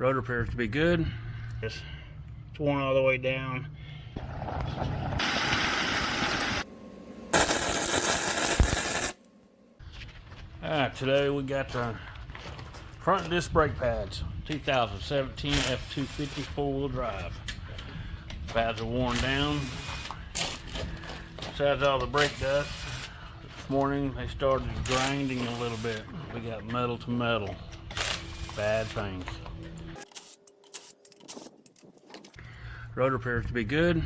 Rotor appears to be good. It's worn all the way down. Alright, today we got the front disc brake pads. 2017 F-250 four-wheel drive. Pads are worn down. Besides all the brake dust, this morning they started grinding a little bit. We got metal to metal. Bad things. Rotor appears to be good.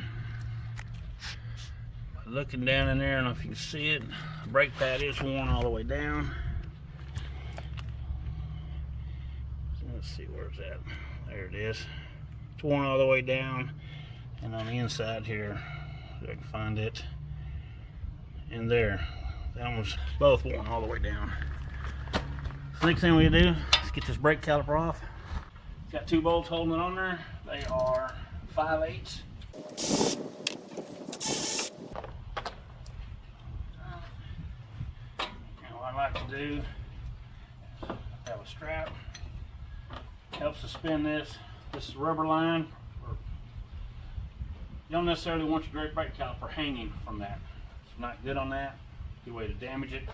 Looking down in there, I don't know if you can see it. The brake pad is worn all the way down. Let's see, where's that? There it is. It's worn all the way down. And on the inside here, if I can find it, in there, that one's both worn all the way down. So next thing we do is get this brake caliper off. It's got two bolts holding it on there. They are 5/8. And what I like to do is have a strap. Helps to spin this. This is rubber line. You don't necessarily want your brake caliper hanging from that. It's not good on that. Good way to damage it.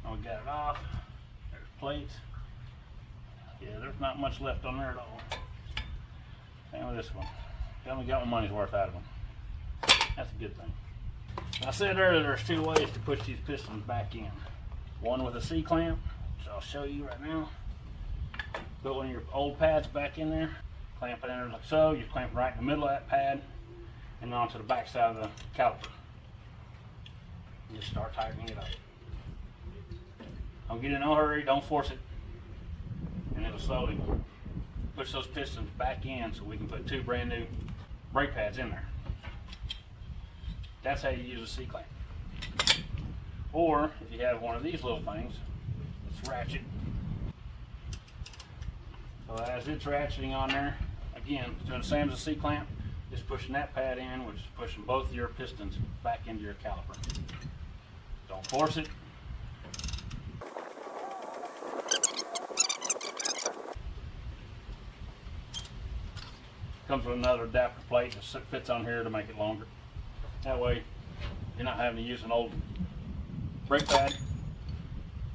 Now we got it off. There's plates. Yeah, there's not much left on there at all. Same with this one. I only got my money's worth out of them. That's a good thing. I said earlier there's two ways to push these pistons back in. One with a C-clamp, which I'll show you right now. Put one of your old pads back in there. Clamp it in there like so. You clamp it right in the middle of that pad and onto the back side of the caliper. You just start tightening it up. Don't get in no hurry, don't force it. And it'll slowly push those pistons back in so we can put two brand new brake pads in there. That's how you use a C-clamp. Or if you have one of these little things, it's ratchet. So as it's ratcheting on there, again, it's doing the same as a C-clamp, just pushing that pad in, which is pushing both your pistons back into your caliper. Don't force it. Comes with another adapter plate that fits on here to make it longer. That way you're not having to use an old brake pad.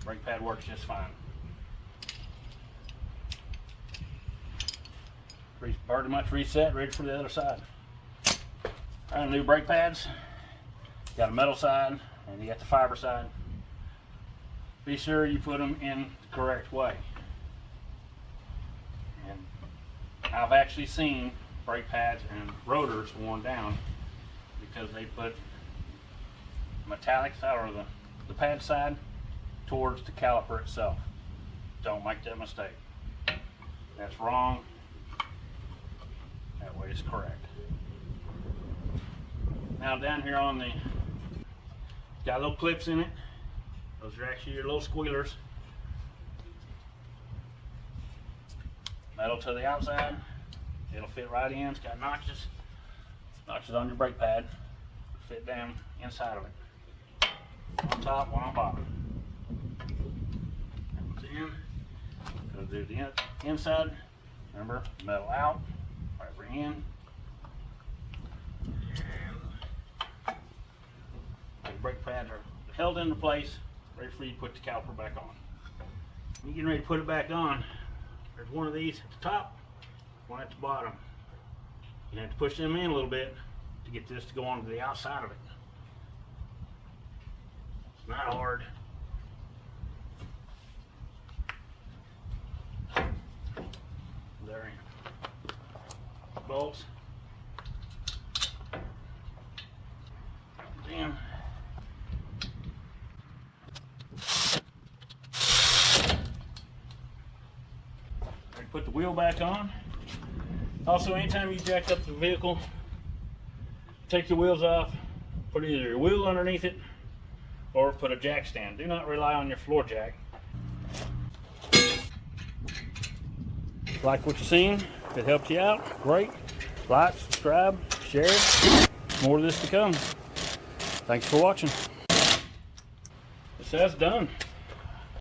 Brake pad works just fine. Pretty much reset, ready for the other side. Alright, new brake pads. You got a metal side and you got the fiber side. Be sure you put them in the correct way. And I've actually seen brake pads and rotors worn down because they put metallic side or the pad side towards the caliper itself. Don't make that mistake. That's wrong. That way it's correct. Now down here on the, got little clips in it. Those are actually your little squealers. Metal to the outside. It'll fit right in. It's got notches. Notches on your brake pad. Fit down inside of it. One on top, one on bottom. That one's in. Gonna do the inside. Remember, metal out. Fiber in. And the brake pads are held into place, ready for you to put the caliper back on. When you're getting ready to put it back on, there's one of these at the top, one at the bottom. You have to push them in a little bit to get this to go onto the outside of it. It's not hard. There. Bolts. In. Put the wheel back on. Also, anytime you jack up the vehicle, take your wheels off, put either your wheel underneath it or put a jack stand. Do not rely on your floor jack. Like what you've seen, if it helped you out, great. Like, subscribe, share. More of this to come. Thanks for watching. That's done.